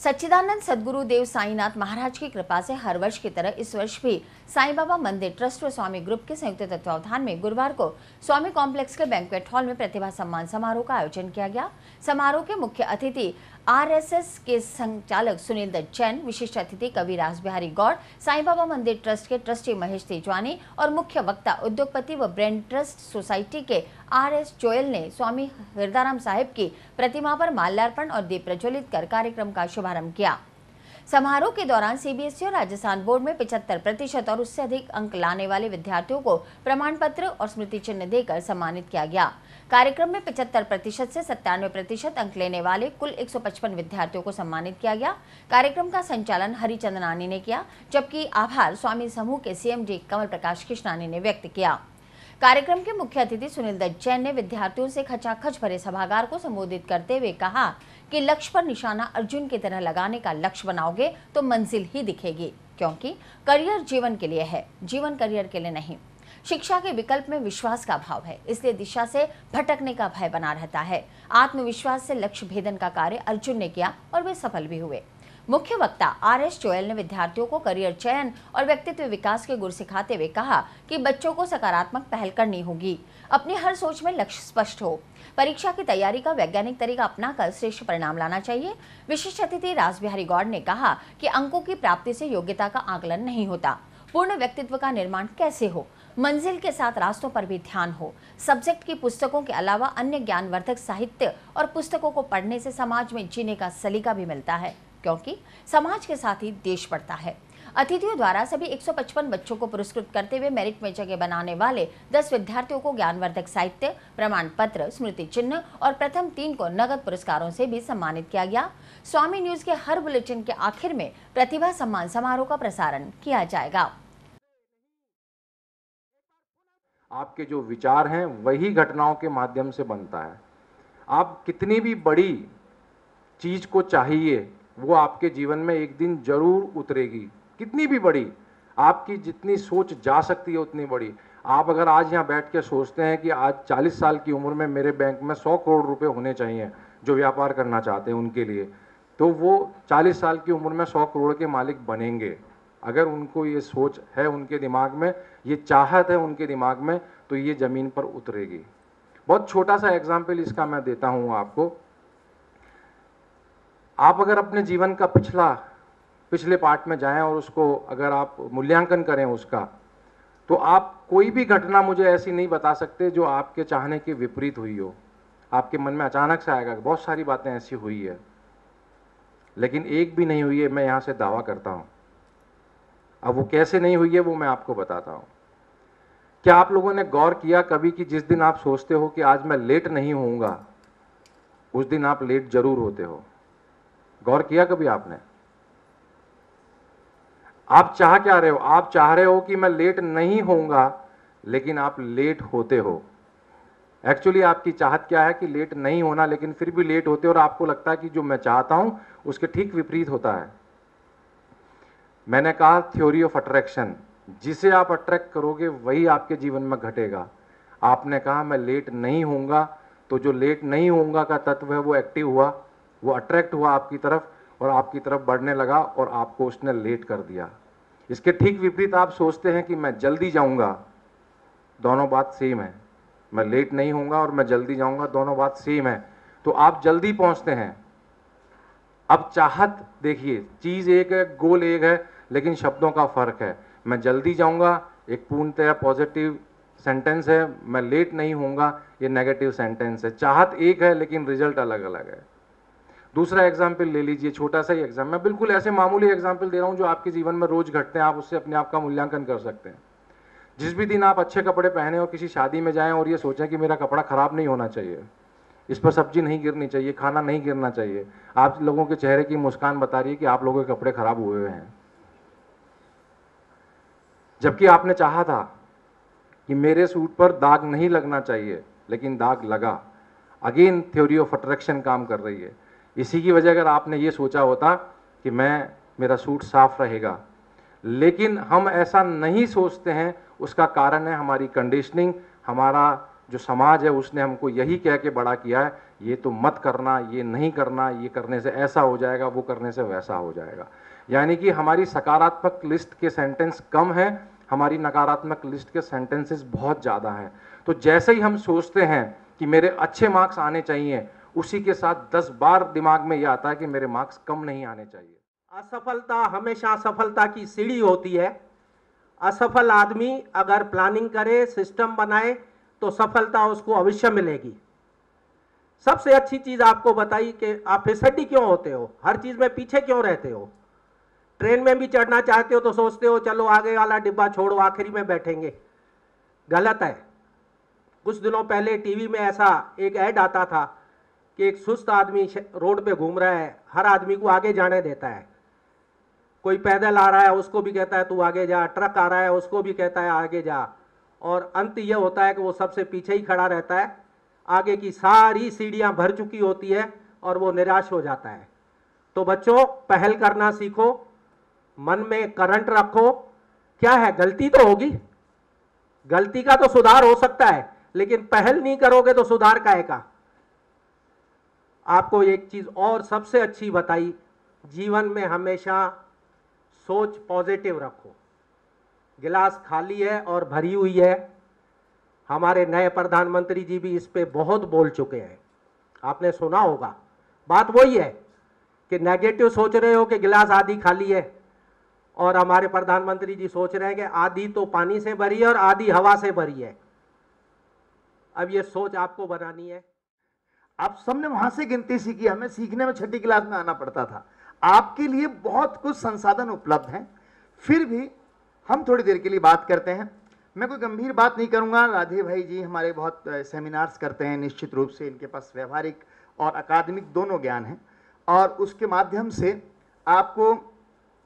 सच्चिदानंद सद्गुरु देव साईनाथ महाराज की कृपा से हर वर्ष की तरह इस वर्ष भी साईं बाबा मंदिर ट्रस्ट व स्वामी ग्रुप के संयुक्त तत्वावधान में गुरुवार को स्वामी कॉम्प्लेक्स के बैंक्वेट हॉल में प्रतिभा सम्मान समारोह का आयोजन किया गया। समारोह के मुख्य अतिथि आरएसएस के संचालक सुनील दत्त जैन, विशिष्ट अतिथि कवि रासबिहारी गौड़, साईं बाबा मंदिर ट्रस्ट के ट्रस्टी महेश तेजवानी और मुख्य वक्ता उद्योगपति व ब्रेन ट्रस्ट सोसाइटी के आर.एस. जोयल ने स्वामी हृदयराम साहिब की प्रतिमा पर माल्यार्पण और दीप प्रज्वलित कर कार्यक्रम का शुभारंभ किया। समारोह के दौरान सीबीएसई और राजस्थान बोर्ड में 75% और उससे अधिक अंक लाने वाले विद्यार्थियों को प्रमाण पत्र और स्मृति चिन्ह देकर सम्मानित किया गया। कार्यक्रम में 75% से 97% अंक लेने वाले कुल 155 विद्यार्थियों को सम्मानित किया गया। कार्यक्रम का संचालन हरिचंदनानी ने किया, जबकि आभार स्वामी समूह के सीएमडी कमल प्रकाश कृष्णानी ने व्यक्त किया। कार्यक्रम के मुख्य अतिथि सुनील दत्त जैन ने विद्यार्थियों से खचाखच भरे सभागार को संबोधित करते हुए कहा कि लक्ष्य पर निशाना अर्जुन की तरह लगाने का लक्ष्य बनाओगे तो मंजिल ही दिखेगी, क्योंकि करियर जीवन के लिए है, जीवन करियर के लिए नहीं। शिक्षा के विकल्प में विश्वास का भाव है, इसलिए दिशा से भटकने का भय बना रहता है। आत्मविश्वास से लक्ष्य भेदन का कार्य अर्जुन ने किया और वे सफल भी हुए। मुख्य वक्ता आर.एस. जोयल ने विद्यार्थियों को करियर चयन और व्यक्तित्व विकास के गुर सिखाते हुए कहा कि बच्चों को सकारात्मक पहल करनी होगी, अपनी हर सोच में लक्ष्य स्पष्ट हो, परीक्षा की तैयारी का वैज्ञानिक तरीका अपनाकर श्रेष्ठ परिणाम लाना चाहिए। विशिष्ट अतिथि रासबिहारी गौड़ ने कहा कि अंकों की प्राप्ति से योग्यता का आकलन नहीं होता, पूर्ण व्यक्तित्व का निर्माण कैसे हो, मंजिल के साथ रास्तों पर भी ध्यान हो। सब्जेक्ट की पुस्तकों के अलावा अन्य ज्ञानवर्धक साहित्य और पुस्तकों को पढ़ने से समाज में जीने का सलीका भी मिलता है, क्योंकि समाज के साथ ही देश बढ़ता है। अतिथियों द्वारा सभी 155 बच्चों को पुरस्कृत करते हुए मेरिट में जगह बनाने वाले 10 विद्यार्थियों को ज्ञानवर्धक साहित्य, प्रमाण पत्र, स्मृति चिन्ह और प्रथम 3 को नगद पुरस्कारों से भी सम्मानित किया गया। स्वामी न्यूज के हर बुलेटिन के आखिर में प्रतिभा सम्मान समारोह का प्रसारण किया जाएगा। आपके जो विचार हैं वही घटनाओं के माध्यम से बनता है। आप कितनी भी बड़ी चीज को चाहिए, वो आपके जीवन में एक दिन जरूर उतरेगी। कितनी भी बड़ी, आपकी जितनी सोच जा सकती है उतनी बड़ी। आप अगर आज यहाँ बैठ के सोचते हैं कि आज 40 साल की उम्र में मेरे बैंक में 100 करोड़ रुपए होने चाहिए जो व्यापार करना चाहते हैं उनके लिए, तो वो 40 साल की उम्र में 100 करोड़ के मालिक बनेंगे। अगर उनको ये सोच है उनके दिमाग में, ये चाहत है उनके दिमाग में, तो ये ज़मीन पर उतरेगी। बहुत छोटा सा एग्जाम्पल इसका मैं देता हूँ आपको। आप अगर अपने जीवन का पिछले पार्ट में जाएं और उसको अगर आप मूल्यांकन करें उसका, तो आप कोई भी घटना मुझे ऐसी नहीं बता सकते जो आपके चाहने के विपरीत हुई हो। आपके मन में अचानक से आएगा, बहुत सारी बातें ऐसी हुई है, लेकिन एक भी नहीं हुई है, मैं यहाँ से दावा करता हूँ। अब वो कैसे नहीं हुई है वो मैं आपको बताता हूँ। क्या आप लोगों ने गौर किया कभी कि जिस दिन आप सोचते हो कि आज मैं लेट नहीं होऊंगा, उस दिन आप लेट जरूर होते हो? गौर किया कभी आपने? आप चाह क्या रहे हो? आप चाह रहे हो कि मैं लेट नहीं होऊंगा, लेकिन आप लेट होते हो। एक्चुअली आपकी चाहत क्या है कि लेट नहीं होना, लेकिन फिर भी लेट होते हो और आपको लगता है कि जो मैं चाहता हूं उसके ठीक विपरीत होता है। मैंने कहा थ्योरी ऑफ अट्रैक्शन, जिसे आप अट्रैक्ट करोगे वही आपके जीवन में घटेगा। आपने कहा मैं लेट नहीं होऊंगा, तो जो लेट नहीं होऊंगा का तत्व है वो एक्टिव हुआ, वो अट्रैक्ट हुआ आपकी तरफ और आपकी तरफ बढ़ने लगा और आपको उसने लेट कर दिया। इसके ठीक विपरीत आप सोचते हैं कि मैं जल्दी जाऊंगा, दोनों बात सेम है। मैं लेट नहीं होऊंगा और मैं जल्दी जाऊंगा, दोनों बात सेम है। तो आप जल्दी पहुंचते हैं। अब चाहत देखिए, चीज एक है, गोल एक है, लेकिन शब्दों का फर्क है। मैं जल्दी जाऊंगा एक पूर्णतः पॉजिटिव सेंटेंस है, मैं लेट नहीं होऊंगा ये नेगेटिव सेंटेंस है। चाहत एक है लेकिन रिजल्ट अलग अलग है। दूसरा एग्जाम्पल ले लीजिए, छोटा सा ही एग्जाम्पल, मैं बिल्कुल ऐसे मामूली एग्जाम्पल दे रहा हूं जो आपके जीवन में रोज घटते हैं, आप उससे अपने आप का मूल्यांकन कर सकते हैं। जिस भी दिन आप अच्छे कपड़े पहने और किसी शादी में जाएं और ये सोचें कि मेरा कपड़ा खराब नहीं होना चाहिए, इस पर सब्जी नहीं गिरनी चाहिए, खाना नहीं गिरना चाहिए, आप लोगों के चेहरे की मुस्कान बता रही है कि आप लोगों के कपड़े खराब हुए हुए हैं। जबकि आपने चाहा था कि मेरे सूट पर दाग नहीं लगना चाहिए, लेकिन दाग लगा। अगेन थ्योरी ऑफ अट्रैक्शन काम कर रही है। इसी की वजह अगर आपने ये सोचा होता कि मेरा सूट साफ रहेगा, लेकिन हम ऐसा नहीं सोचते हैं, उसका कारण है हमारी कंडीशनिंग, हमारा जो समाज है उसने हमको यही कह के बड़ा किया है, ये तो मत करना, ये नहीं करना, ये करने से ऐसा हो जाएगा, वो करने से वैसा हो जाएगा। यानी कि हमारी सकारात्मक लिस्ट के सेंटेंस कम है, हमारी नकारात्मक लिस्ट के सेंटेंसेस बहुत ज़्यादा हैं। तो जैसे ही हम सोचते हैं कि मेरे अच्छे मार्क्स आने चाहिए, उसी के साथ 10 बार दिमाग में ये आता है कि मेरे मार्क्स कम नहीं आने चाहिए। असफलता हमेशा सफलता की सीढ़ी होती है। असफल आदमी अगर प्लानिंग करे, सिस्टम बनाए, तो सफलता उसको अवश्य मिलेगी। सबसे अच्छी चीज आपको बताई कि आप फिसड्डी क्यों होते हो, हर चीज में पीछे क्यों रहते हो। ट्रेन में भी चढ़ना चाहते हो तो सोचते हो चलो आगे वाला डिब्बा छोड़ो, आखिरी में बैठेंगे। गलत है। कुछ दिनों पहले टीवी में ऐसा एक ऐड आता था कि एक सुस्त आदमी रोड पे घूम रहा है, हर आदमी को आगे जाने देता है। कोई पैदल आ रहा है उसको भी कहता है तू आगे जा, ट्रक आ रहा है उसको भी कहता है आगे जा, और अंत यह होता है कि वो सबसे पीछे ही खड़ा रहता है। आगे की सारी सीढ़ियां भर चुकी होती है और वो निराश हो जाता है। तो बच्चों, पहल करना सीखो, मन में करंट रखो। क्या है, गलती तो होगी, गलती का तो सुधार हो सकता है, लेकिन पहल नहीं करोगे तो सुधार काहे का। आपको एक चीज और सबसे अच्छी बताई, जीवन में हमेशा सोच पॉजिटिव रखो। गिलास खाली है और भरी हुई है। हमारे नए प्रधानमंत्री जी भी इस पे बहुत बोल चुके हैं, आपने सुना होगा। बात वही है कि नेगेटिव सोच रहे हो कि गिलास आधी खाली है, और हमारे प्रधानमंत्री जी सोच रहे हैं कि आधी तो पानी से भरी है और आधी हवा से भरी है। अब ये सोच आपको बनानी है। आप सबने वहां से गिनती सीखी, हमें सीखने में छठी क्लास में आना पड़ता था। आपके लिए बहुत कुछ संसाधन उपलब्ध हैं, फिर भी हम थोड़ी देर के लिए बात करते हैं। मैं कोई गंभीर बात नहीं करूंगा। राधे भाई जी हमारे बहुत सेमिनार्स करते हैं, निश्चित रूप से इनके पास व्यवहारिक और अकादमिक दोनों ज्ञान हैं, और उसके माध्यम से आपको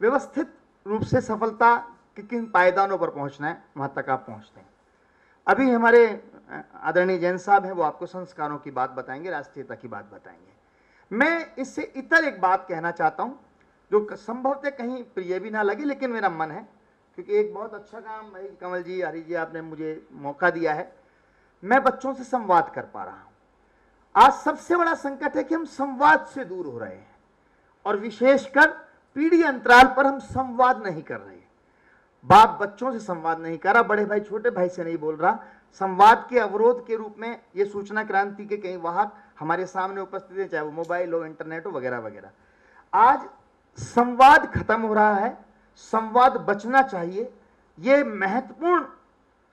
व्यवस्थित रूप से सफलता के किन पायदानों पर पहुंचना है, वहां तक आप पहुंचते हैं। अभी हमारे आदरणीय जैन साहब हैं, वो आपको संस्कारों की बात बताएंगे, राष्ट्रीयता की बात बताएंगे। मैं इससे इतर एक बात कहना चाहता हूं जो संभवतः कहीं प्रिय भी ना लगे, लेकिन मेरा मन है, क्योंकि एक बहुत अच्छा काम भाई कमल जी, हरी जी, आपने मुझे मौका दिया है। मैं बच्चों से संवाद कर पा रहा हूं। आज सबसे बड़ा संकट है कि हम संवाद से दूर हो रहे हैं, और विशेषकर पीढ़ी अंतराल पर हम संवाद नहीं कर रहे। बाप बच्चों से संवाद नहीं कर रहा, बड़े भाई छोटे भाई से नहीं बोल रहा। संवाद के अवरोध के रूप में ये सूचना क्रांति के कई वाहक हमारे सामने उपस्थित हैं, चाहे वो मोबाइल हो, इंटरनेट हो, वगैरह वगैरह। आज संवाद खत्म हो रहा है, संवाद बचना चाहिए। ये महत्वपूर्ण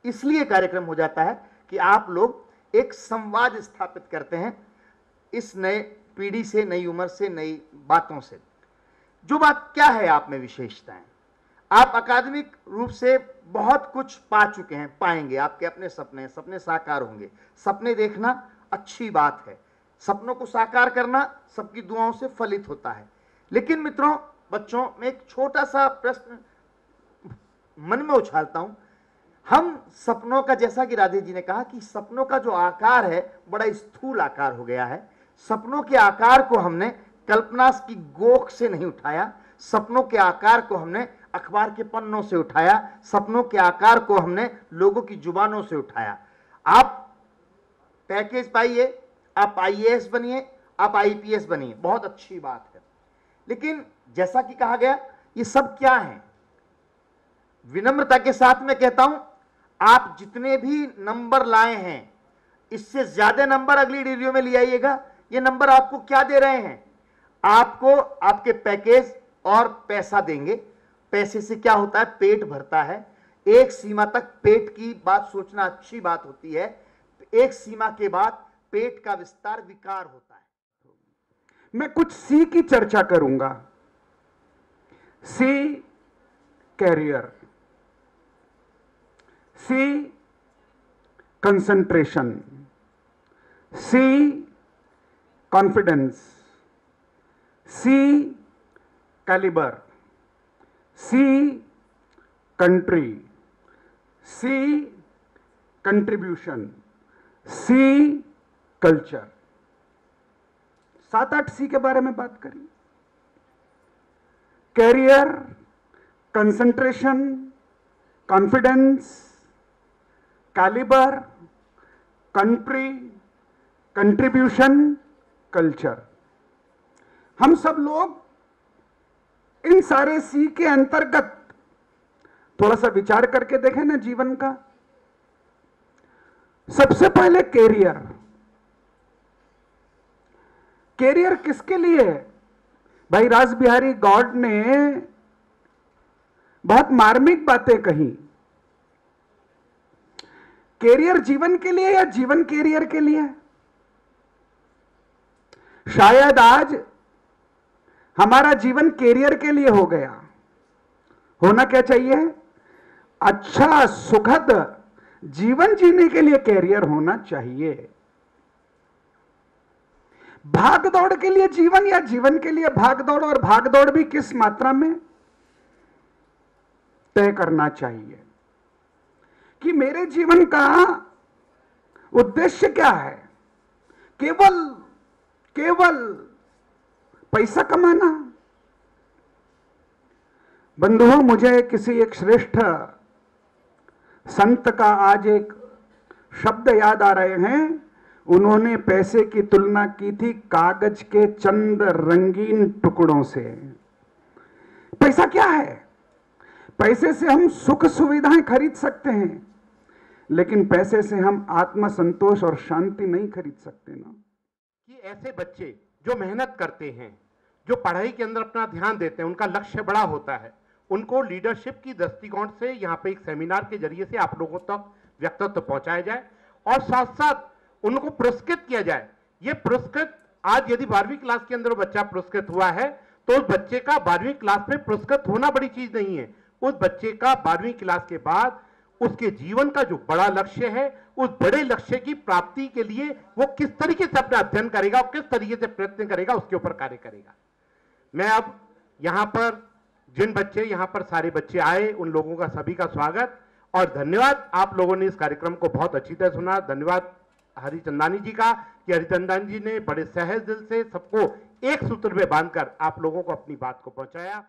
इसलिए कार्यक्रम हो जाता है कि आप लोग एक संवाद स्थापित करते हैं इस नए पीढ़ी से, नई उम्र से, नई बातों से। जो बात क्या है आप में विशेषताएं, आप अकादमिक रूप से बहुत कुछ पा चुके हैं, पाएंगे। आपके अपने सपने, सपने साकार होंगे। सपने देखना अच्छी बात है, सपनों को साकार करना सबकी दुआओं से फलित होता है। लेकिन मित्रों, बच्चों, मैं एक छोटा सा प्रश्न मन में उछालता हूं। हम सपनों का, जैसा कि राधे जी ने कहा कि सपनों का जो आकार है बड़ा स्थूल आकार हो गया है। सपनों के आकार को हमने कल्पना की गोख से नहीं उठाया, सपनों के आकार को हमने अखबार के पन्नों से उठाया, सपनों के आकार को हमने लोगों की जुबानों से उठाया। आप पैकेज पाइए, आप आईएएस बनिए, आप आईपीएस बनिए, बहुत अच्छी बात है। लेकिन जैसा कि कहा गया, ये सब क्या है? विनम्रता के साथ मैं कहता हूं, आप जितने भी नंबर लाए हैं, इससे ज्यादा नंबर अगली डिग्रियों में ले आइएगा। ये नंबर आपको क्या दे रहे हैं? आपको आपके पैकेज और पैसा देंगे। पैसे से क्या होता है? पेट भरता है। एक सीमा तक पेट की बात सोचना अच्छी बात होती है, एक सीमा के बाद पेट का विस्तार विकार होता है। मैं कुछ सी की चर्चा करूंगा। C career, C concentration, C confidence, C calibre, C country, C contribution, C culture. 7-8 C के बारे में बात करें। Career, concentration, confidence, calibre, country, contribution, culture. हम सब लोग इन सारे सी के अंतर्गत थोड़ा सा विचार करके देखें ना जीवन का। सबसे पहले कैरियर। कैरियर किसके लिए है? भाई रास बिहारी गौड़ ने बहुत मार्मिक बातें कही। कैरियर जीवन के लिए या जीवन कैरियर के लिए? शायद आज हमारा जीवन कैरियर के लिए हो गया। होना क्या चाहिए? अच्छा सुखद जीवन जीने के लिए कैरियर होना चाहिए। भागदौड़ के लिए जीवन या जीवन के लिए भागदौड़, और भागदौड़ भी किस मात्रा में तय करना चाहिए कि मेरे जीवन का उद्देश्य क्या है? केवल पैसा कमाना? बंधुओं, मुझे किसी एक श्रेष्ठ संत का आज एक शब्द याद आ रहे हैं। उन्होंने पैसे की तुलना की थी कागज के चंद रंगीन टुकड़ों से। पैसा क्या है? पैसे से हम सुख सुविधाएं खरीद सकते हैं, लेकिन पैसे से हम आत्म संतोष और शांति नहीं खरीद सकते ना। कि ऐसे बच्चे जो मेहनत करते हैं, जो पढ़ाई के अंदर अपना ध्यान देते हैं, उनका लक्ष्य बड़ा होता है, उनको लीडरशिप की दृष्टिकोण से यहाँ पे एक सेमिनार के जरिए से आप लोगों तक व्यक्तित्व पहुंचाया जाए और साथ साथ उनको पुरस्कृत किया जाए। ये पुरस्कृत आज यदि 12वीं क्लास के अंदर बच्चा पुरस्कृत हुआ है तो उस बच्चे का 12वीं क्लास में पुरस्कृत होना बड़ी चीज नहीं है। उस बच्चे का 12वीं क्लास के बाद उसके जीवन का जो बड़ा लक्ष्य है, उस बड़े लक्ष्य की प्राप्ति के लिए वो किस तरीके से अपना अध्ययन करेगा और किस तरीके से प्रयत्न करेगा, उसके ऊपर कार्य करेगा। मैं अब यहाँ पर जिन बच्चे यहाँ पर सारे बच्चे आए, उन लोगों का सभी का स्वागत और धन्यवाद। आप लोगों ने इस कार्यक्रम को बहुत अच्छी तरह सुना। धन्यवाद हरिचंदानी जी का कि हरिचंदानी जी ने बड़े सहज दिल से सबको एक सूत्र में बांधकर आप लोगों को अपनी बात को पहुंचाया।